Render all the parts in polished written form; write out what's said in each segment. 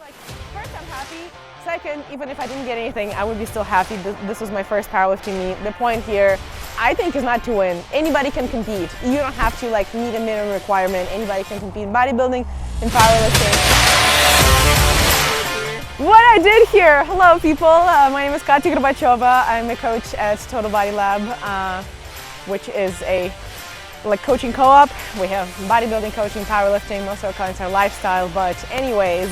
Like, first, I'm happy. Second, even if I didn't get anything, I would be still happy. This was my first powerlifting meet. The point here, I think, is not to win. Anybody can compete. You don't have to like meet a minimum requirement. Anybody can compete in bodybuilding, in powerlifting. What I did here, hello people. My name is Katya Gorbacheva. I'm a coach at Total Body Lab, which is a coaching co-op. We have bodybuilding, coaching, powerlifting. Most of our clients are lifestyle, but anyways,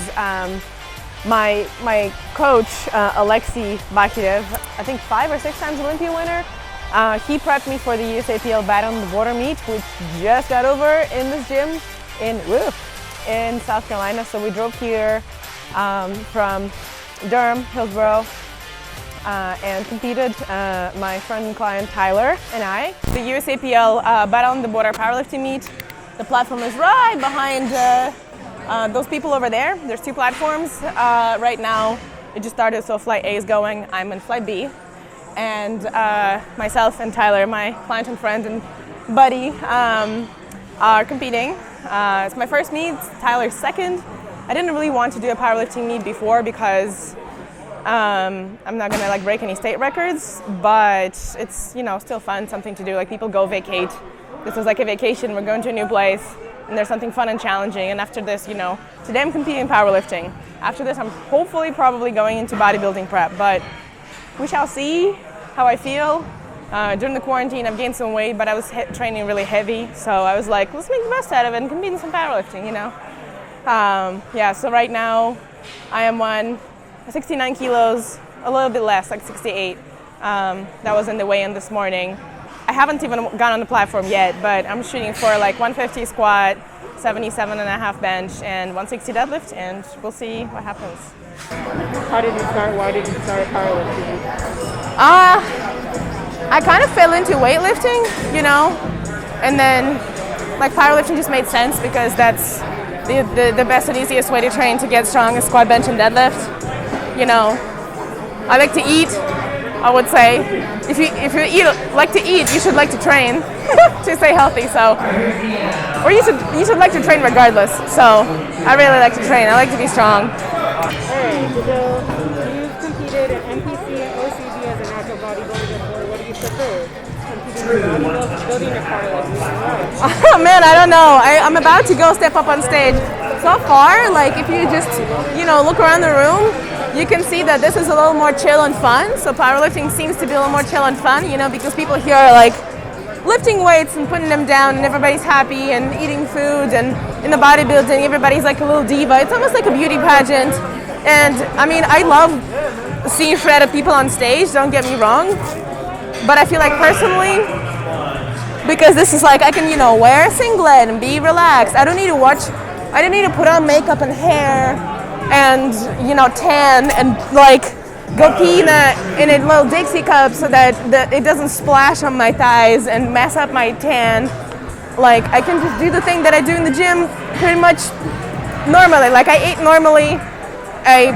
my coach, Alexei, Bakhirev, I think 5 or 6 times Olympia winner, he prepped me for the USAPL Battle on the Border meet, which just got over in this gym in South Carolina. So we drove here from Durham, Hillsborough, and competed, my friend and client Tyler and I. The USAPL Battle on the Border powerlifting meet. The platform is right behind those people over there. There's 2 platforms. Right now, it just started, so flight A is going. I'm in flight B. And myself and Tyler, my client and friend and buddy, are competing. It's my first meet, Tyler's second. I didn't really want to do a powerlifting meet before because I'm not gonna like break any state records, but it's, you know, still fun, something to do. Like, people go vacate. This is like a vacation. We're going to a new place, and there's something fun and challenging. And after this, you know, today I'm competing in powerlifting. After this, I'm hopefully probably going into bodybuilding prep, but we shall see how I feel. During the quarantine, I've gained some weight, but I was training really heavy, so I was like, let's make the best out of it and compete in some powerlifting, you know. Yeah, so right now I am 69 kilos, a little bit less, like 68. That was in the weigh-in this morning. I haven't even gone on the platform yet, but I'm shooting for like 150 squat, 77.5 bench, and 160 deadlift, and we'll see what happens. How did you start? Why did you start powerlifting? I kind of fell into weightlifting, you know, and then like powerlifting just made sense because that's the best and easiest way to train to get strong is squat, bench, and deadlift. You know, I like to eat. I would say if you like to eat, you should like to train to stay healthy. So, or you should like to train regardless. So, I really like to train. I like to be strong. Alright, so you've competed in NPC and OCB as a natural bodybuilder before. What do you prefer? Competing in bodybuilding or powerlifting? Oh man, I don't know. I'm about to go step up on stage. So far, like if you just, you know, look around the room, you can see that this is a little more chill and fun. So powerlifting seems to be a little more chill and fun, you know, because people here are like lifting weights and putting them down, and everybody's happy and eating food. And in the bodybuilding, everybody's like a little diva. It's almost like a beauty pageant. And I mean, I love seeing shredded people on stage, don't get me wrong. But I feel like personally, because this is like, I can, you know, wear a singlet and be relaxed. I don't need to put on makeup and hair and, you know, tan and like go pee in a little Dixie cup so that it doesn't splash on my thighs and mess up my tan. Like, I can just do the thing that I do in the gym pretty much normally. Like, I ate normally, I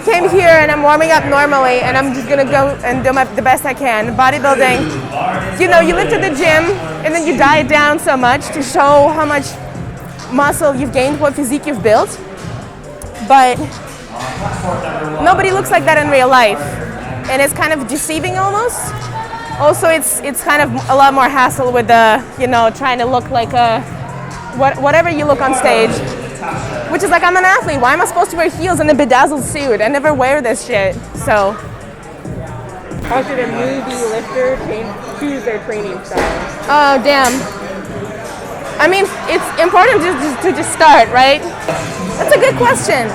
came here and I'm warming up normally, and I'm just gonna go and do the best I can. Bodybuilding, you know, you lift at the gym and then you diet down so much to show how much muscle you've gained, what physique you've built. But nobody looks like that in real life, and it's kind of deceiving almost. Also, it's kind of a lot more hassle with the, you know, trying to look like whatever you look on stage, which is like, I'm an athlete. Why am I supposed to wear heels and a bedazzled suit? I never wear this shit. So, how should a newbie lifter choose their training style? Oh damn. I mean, it's important to just start, right? That's a good question.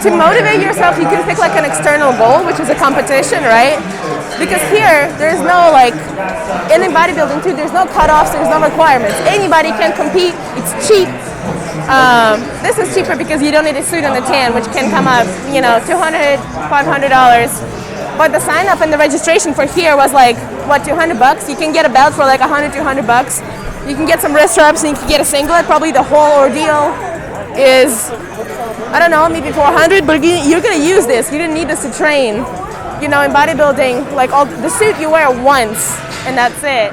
To motivate yourself, you can pick like an external goal, which is a competition, right? Because here, there's no like, in bodybuilding too, there's no cutoffs, there's no requirements. Anybody can compete, it's cheap. This is cheaper because you don't need a suit and a tan, which can come up, you know, $200, $500. But the sign up and the registration for here was like, what, $200? You can get a belt for like $100, $200. You can get some wrist straps and you can get a singlet. Probably the whole ordeal is, I don't know, maybe $400, but you're gonna use this. You didn't need this to train. You know, in bodybuilding, like the suit you wear once and that's it.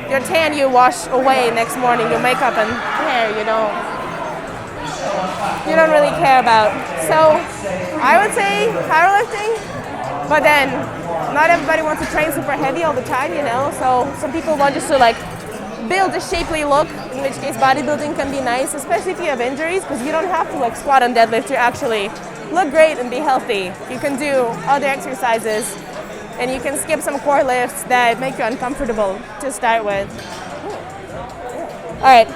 Your tan you wash away next morning, your makeup and hair, you don't. you don't really care about. So I would say powerlifting, but then not everybody wants to train super heavy all the time, you know? So some people want just to like build a shapely look, in which case bodybuilding can be nice, especially if you have injuries, because you don't have to like squat and deadlift to actually look great and be healthy. You can do other exercises and you can skip some core lifts that make you uncomfortable to start with. All right.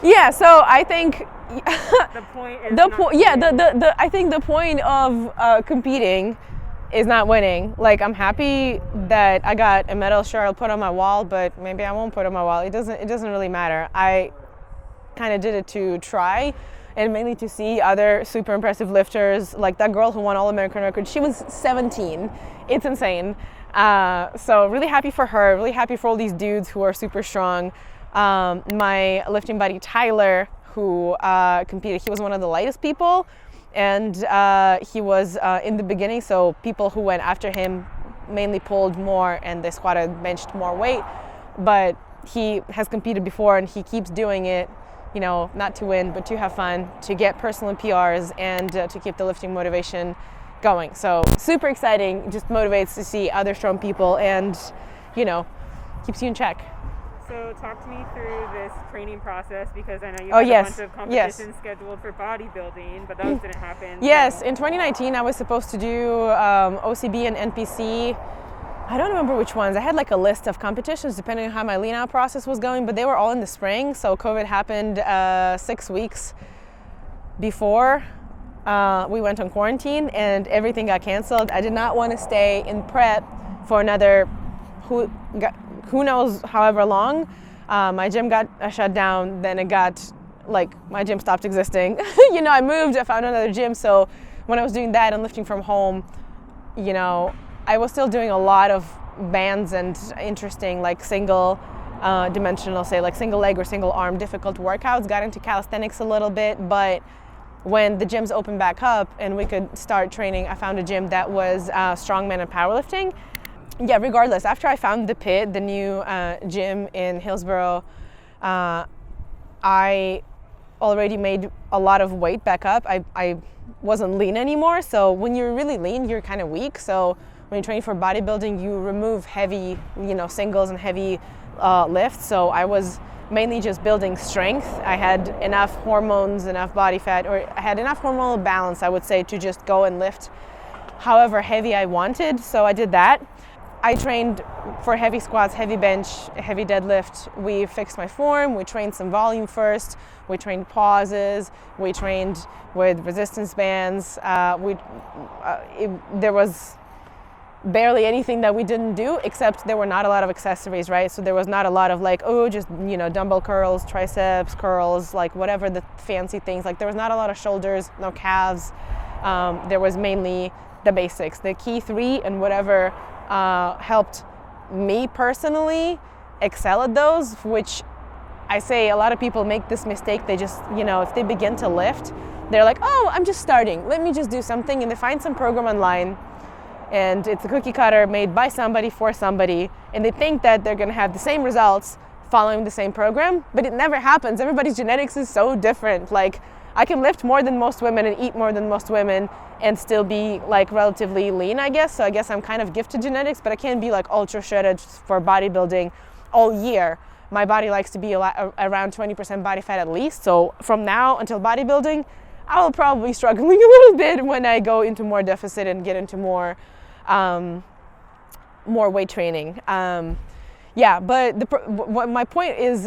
Yeah, so I think The point is not winning. I think the point of competing is not winning. Like, I'm happy that I got a medal. Sure, I'll put on my wall, but maybe I won't put on my wall. It doesn't really matter. I kind of did it to try, and mainly to see other super impressive lifters, like that girl who won All-American record. She was 17. It's insane. So really happy for her. Really happy for all these dudes who are super strong. My lifting buddy Tyler, who competed, he was one of the lightest people, and he was in the beginning, so people who went after him mainly pulled more and they squatted, benched more weight, but he has competed before and he keeps doing it, you know, not to win, but to have fun, to get personal PRs, and to keep the lifting motivation going. So super exciting, just motivates to see other strong people, and, you know, keeps you in check. So talk to me through this training process, because I know you had a bunch of competitions scheduled for bodybuilding, but those didn't happen. Yes, so. in 2019 I was supposed to do OCB and NPC. I don't remember which ones. I had like a list of competitions depending on how my lean out process was going, but they were all in the spring. So COVID happened 6 weeks before we went on quarantine and everything got canceled. I did not want to stay in prep for another who knows however long. My gym got shut down, then it got like my gym stopped existing. You know, I moved, I found another gym. So when I was doing that and lifting from home, you know, I was still doing a lot of bands and interesting like single dimensional, say like single leg or single arm difficult workouts. Got into calisthenics a little bit, but when the gyms opened back up and we could start training, I found a gym that was strongman and powerlifting. Yeah, regardless, after I found the Pit, the new gym in Hillsborough, I already made a lot of weight back up. I wasn't lean anymore, so when you're really lean, you're kind of weak. So when you're training for bodybuilding, you remove heavy, you know, singles and heavy lifts. So I was mainly just building strength. I had enough hormones, enough body fat, or I had enough hormonal balance, I would say, to just go and lift however heavy I wanted. So I did that. I trained for heavy squats, heavy bench, heavy deadlift. We fixed my form. We trained some volume first. We trained pauses. We trained with resistance bands. There was barely anything that we didn't do, except there were not a lot of accessories, right? So there was not a lot of like, oh, just, you know, dumbbell curls, triceps curls, like whatever the fancy things. Like there was not a lot of shoulders, no calves. There was mainly the basics, the key three, and whatever helped me personally excel at those, which I say a lot of people make this mistake. They just, you know, if they begin to lift, they're like, oh, I'm just starting, let me just do something, and they find some program online and it's a cookie cutter made by somebody for somebody, and they think that they're gonna have the same results following the same program, but it never happens. Everybody's genetics is so different. Like I can lift more than most women and eat more than most women and still be like relatively lean, I guess. So I guess I'm kind of gifted genetics, but I can't be like ultra shredded for bodybuilding all year. My body likes to be around 20% body fat at least. So from now until bodybuilding, I will probably be struggling a little bit when I go into more deficit and get into more weight training. Yeah, but what my point is,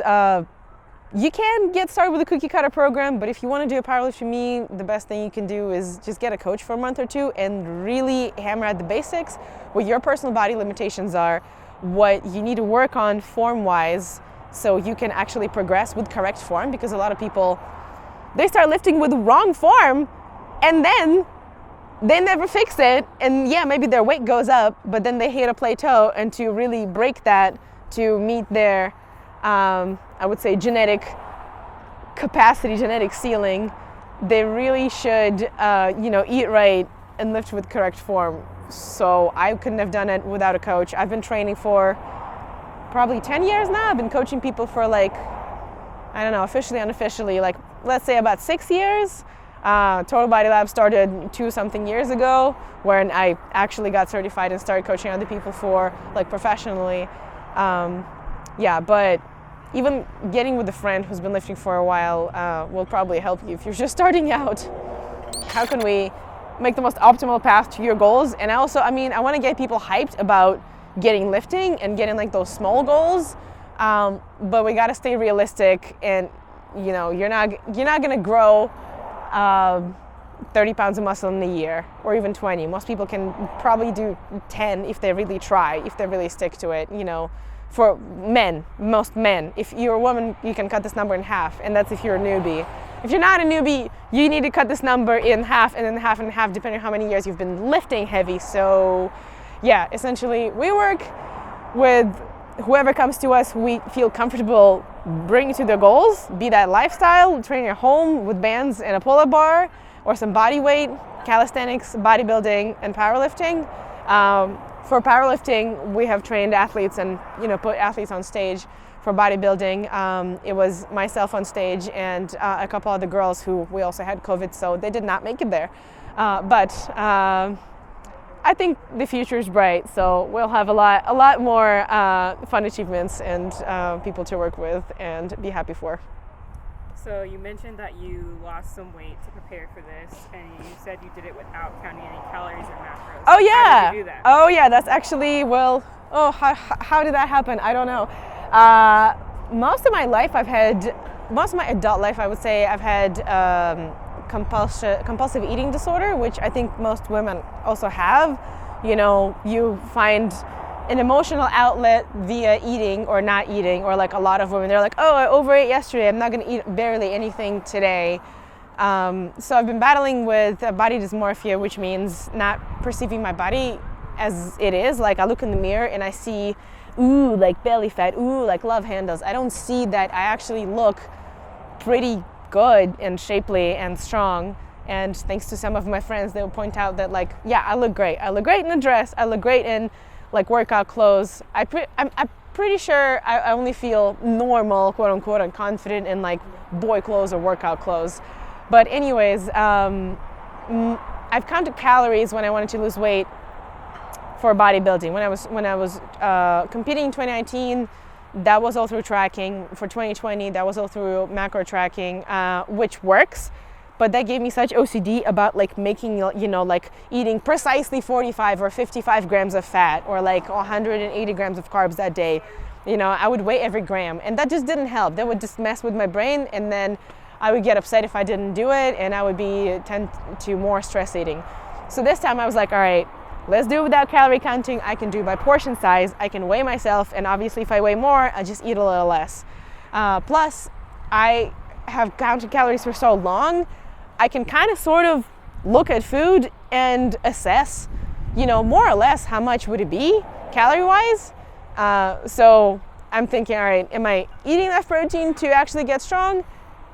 you can get started with a cookie cutter program, but if you want to do a powerlift for me, the best thing you can do is just get a coach for a month or two and really hammer at the basics, what your personal body limitations are, what you need to work on form-wise, so you can actually progress with correct form, because a lot of people, they start lifting with the wrong form and then they never fix it, and yeah, maybe their weight goes up, but then they hit a plateau, and to really break that, to meet their I would say genetic capacity, genetic ceiling, they really should you know, eat right and lift with correct form. So I couldn't have done it without a coach. I've been training for probably 10 years now. I've been coaching people for like, I don't know, officially, unofficially, like let's say about 6 years. Total Body Lab started 2-something years ago, when I actually got certified and started coaching other people for like professionally. Yeah, but even getting with a friend who's been lifting for a while will probably help you if you're just starting out. How can we make the most optimal path to your goals? And also, I mean, I want to get people hyped about getting lifting and getting like those small goals, but we got to stay realistic. And you know, you're not gonna grow 30 pounds of muscle in a year, or even 20. Most people can probably do 10 if they really try, if they really stick to it, you know. For men, most men, if you're a woman, you can cut this number in half, and that's if you're a newbie. If you're not a newbie, you need to cut this number in half, and then half and half, depending on how many years you've been lifting heavy. So yeah, essentially we work with whoever comes to us, we feel comfortable bringing to their goals, be that lifestyle, training at home with bands and a pull-up bar, or some body weight, calisthenics, bodybuilding, and powerlifting. For powerlifting, we have trained athletes and, you know, put athletes on stage. For bodybuilding, it was myself on stage and a couple other girls who we also had COVID, so they did not make it there. But I think the future is bright, so we'll have a lot more fun achievements and people to work with and be happy for. So you mentioned that you lost some weight to prepare for this, and you said you did it without counting any calories or macros. Oh yeah. How did you do that? Oh yeah, that's actually, how did that happen? I don't know. Most of my adult life, I would say, I've had compulsive eating disorder, which I think most women also have. You know, you find an emotional outlet via eating or not eating, or like a lot of women, they're like, oh, I overate yesterday, I'm not gonna eat barely anything today. So I've been battling with body dysmorphia, which means not perceiving my body as it is. Like I look in the mirror and I see, ooh, like belly fat, ooh, like love handles. I don't see that I actually look pretty good and shapely and strong. And thanks to some of my friends, they'll point out that like, yeah, I look great. I look great in a dress. I look great in like workout clothes. I'm pretty sure I only feel normal, quote unquote, and confident in like boy clothes or workout clothes. But anyways, I've counted calories when I wanted to lose weight for bodybuilding. When I was competing in 2019, that was all through tracking. For 2020, that was all through macro tracking, which works. But that gave me such OCD about like making, you know, like eating precisely 45 or 55 grams of fat or like 180 grams of carbs that day. You know, I would weigh every gram, and that just didn't help. That would just mess with my brain, and then I would get upset if I didn't do it, and I would tend to more stress eating. So this time I was like, all right, let's do it without calorie counting. I can do by portion size. I can weigh myself, and obviously if I weigh more, I just eat a little less. Plus, I have counted calories for so long, I can kind of sort of look at food and assess, you know, more or less how much would it be calorie-wise. So I'm thinking, all right, am I eating enough protein to actually get strong?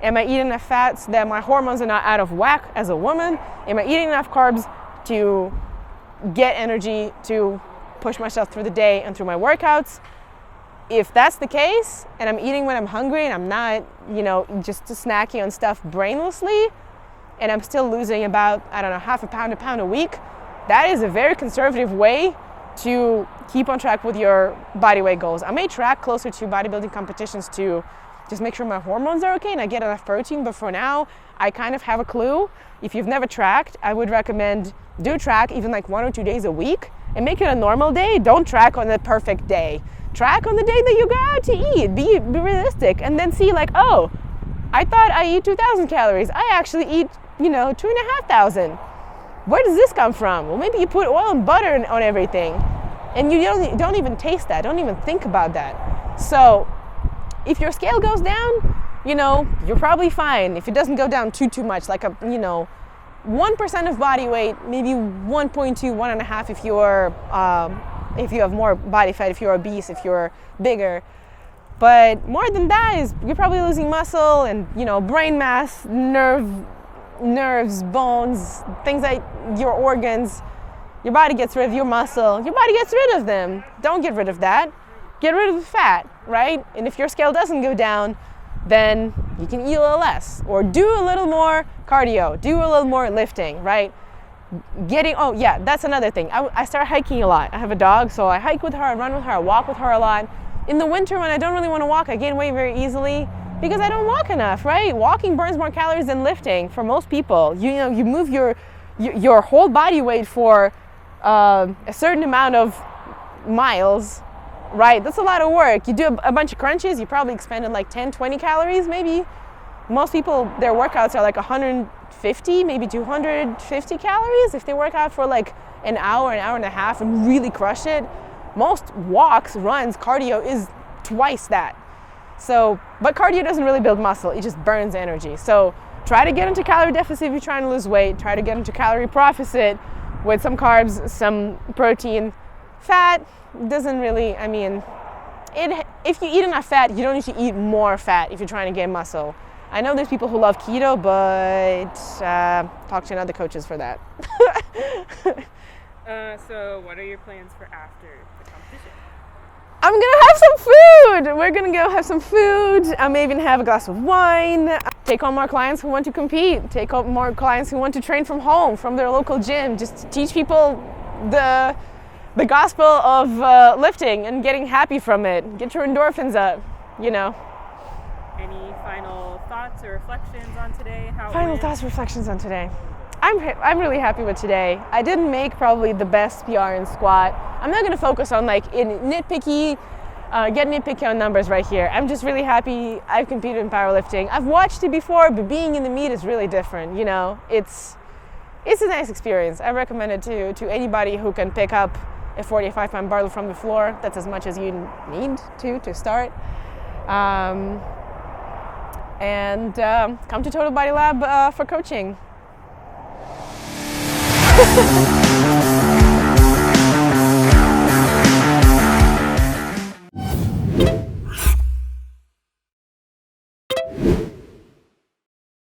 Am I eating enough fats that my hormones are not out of whack as a woman? Am I eating enough carbs to get energy to push myself through the day and through my workouts? If that's the case, and I'm eating when I'm hungry and I'm not, you know, just snacking on stuff brainlessly, and I'm still losing about, I don't know, half a pound a week, that is a very conservative way to keep on track with your body weight goals. I may track closer to bodybuilding competitions to just make sure my hormones are okay and I get enough protein, but for now, I kind of have a clue. If you've never tracked, I would recommend do track even like 1 or 2 days a week and make it a normal day. Don't track on the perfect day. Track on the day that you go out to eat. Be realistic, and then see like, oh, I thought I eat 2,000 calories. I actually eat, you know, 2,500. Where does this come from? Well, maybe you put oil and butter on everything, and you don't even taste that. Don't even think about that. So if your scale goes down, you know, you're probably fine. If it doesn't go down too much, like 1% of body weight, maybe 1.2, 1.5 if you have more body fat, if you're obese, if you're bigger. But more than that is you're probably losing muscle and, you know, brain mass, nerves, bones, things like your organs. Your body gets rid of your muscle. Your body gets rid of them. Don't get rid of that. Get rid of the fat, right? And if your scale doesn't go down, then you can eat a little less or do a little more cardio, do a little more lifting, right? That's another thing. I start hiking a lot. I have a dog, so I hike with her, I run with her, I walk with her a lot. In the winter when I don't really want to walk, I gain weight very easily because I don't walk enough, right? Walking burns more calories than lifting for most people. You move your whole body weight for a certain amount of miles, right? That's a lot of work. You do a bunch of crunches, you probably expended like 10, 20 calories maybe. Most people, their workouts are like 150, maybe 250 calories if they work out for like an hour and a half and really crush it. Most walks, runs, cardio is twice that. So, but cardio doesn't really build muscle, it just burns energy. So try to get into calorie deficit if you're trying to lose weight. Try to get into calorie proficit with some carbs, some protein. Fat doesn't really, if you eat enough fat, you don't need to eat more fat if you're trying to gain muscle. I know there's people who love keto, but talk to another coaches for that. So what are your plans for after the competition? I'm gonna have some food. We're gonna go have some food. I may even have a glass of wine. Take on more clients who want to compete. Take on more clients who want to train from home, from their local gym. Just teach people the gospel of lifting and getting happy from it. Get your endorphins up, you know. Any final thoughts or or reflections on today? How it Final went? thoughts, reflections on today. I'm really happy with today. I didn't make probably the best PR in squat. I'm not going to focus on like get nitpicky on numbers right here. I'm just really happy I've competed in powerlifting. I've watched it before, but being in the meet is really different. You know, it's a nice experience. I recommend it to anybody who can pick up a 45-pound barbell from the floor. That's as much as you need to start. And come to Total Body Lab for coaching.